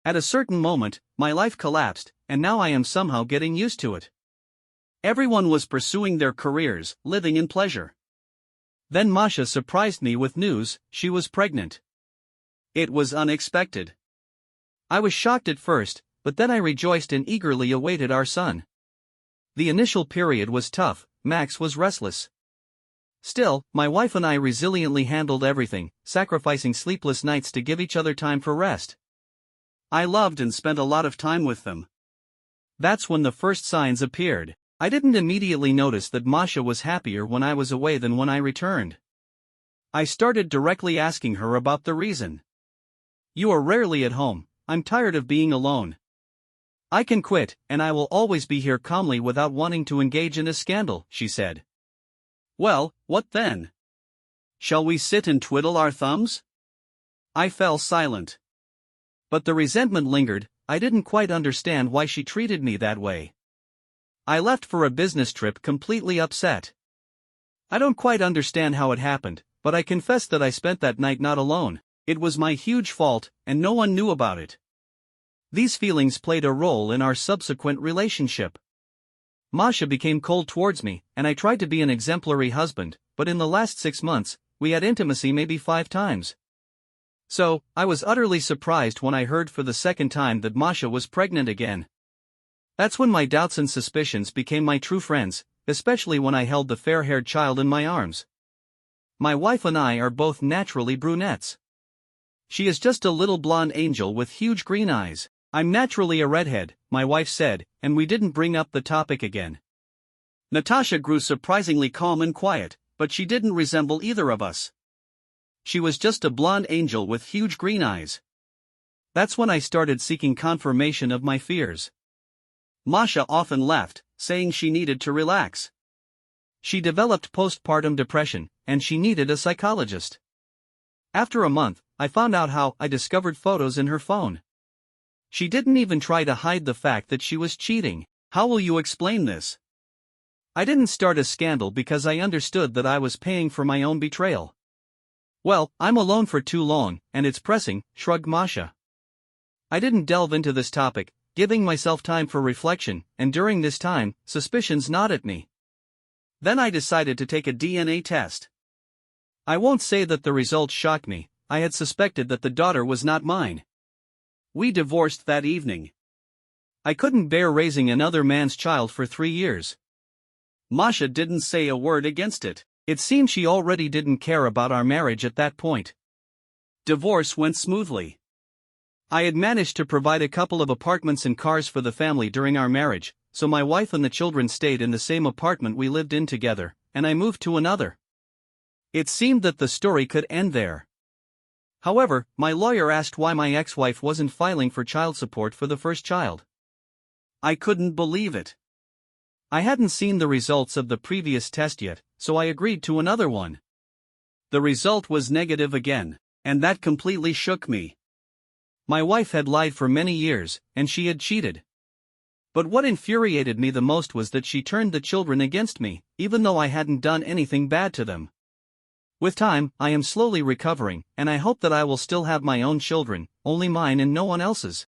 At a certain moment, my life collapsed, and now I am somehow getting used to it. Everyone was pursuing their careers, living in pleasure. Then Masha surprised me with news: she was pregnant. It was unexpected. I was shocked at first, but then I rejoiced and eagerly awaited our son. The initial period was tough. Max was restless. Still, my wife and I resiliently handled everything, sacrificing sleepless nights to give each other time for rest. I loved and spent a lot of time with them. That's when the first signs appeared. I didn't immediately notice that Masha was happier when I was away than when I returned. I started directly asking her about the reason. "You are rarely at home. I'm tired of being alone. I can quit, and I will always be here calmly without wanting to engage in a scandal," she said. "Well, what then? Shall we sit and twiddle our thumbs?" I fell silent. But the resentment lingered. I didn't quite understand why she treated me that way. I left for a business trip completely upset. I don't quite understand how it happened, but I confess that I spent that night not alone. It was my huge fault, and no one knew about it. These feelings played a role in our subsequent relationship. Masha became cold towards me, and I tried to be an exemplary husband, but in the last 6 months, we had intimacy maybe 5 times. So, I was utterly surprised when I heard for the second time that Masha was pregnant again. That's when my doubts and suspicions became my true friends, especially when I held the fair-haired child in my arms. My wife and I are both naturally brunettes. She is just a little blonde angel with huge green eyes. I'm naturally a redhead, my wife said, and we didn't bring up the topic again. Natasha grew surprisingly calm and quiet, but she didn't resemble either of us. She was just a blonde angel with huge green eyes. That's when I started seeking confirmation of my fears. Masha often left, saying she needed to relax. She developed postpartum depression, and she needed a psychologist. After a month, I found out how. I discovered photos in her phone. She didn't even try to hide the fact that she was cheating. How will you explain this? I didn't start a scandal because I understood that I was paying for my own betrayal. Well, I'm alone for too long, and it's pressing, shrugged Masha. I didn't delve into this topic, giving myself time for reflection, and during this time, suspicions gnawed at me. Then I decided to take a DNA test. I won't say that the results shocked me. I had suspected that the daughter was not mine. We divorced that evening. I couldn't bear raising another man's child for 3 years. Masha didn't say a word against it. It seemed she already didn't care about our marriage at that point. Divorce went smoothly. I had managed to provide a couple of apartments and cars for the family during our marriage, so my wife and the children stayed in the same apartment we lived in together, and I moved to another. It seemed that the story could end there. However, my lawyer asked why my ex-wife wasn't filing for child support for the first child. I couldn't believe it. I hadn't seen the results of the previous test yet, so I agreed to another one. The result was negative again, and that completely shook me. My wife had lied for many years, and she had cheated. But what infuriated me the most was that she turned the children against me, even though I hadn't done anything bad to them. With time, I am slowly recovering, and I hope that I will still have my own children, only mine and no one else's.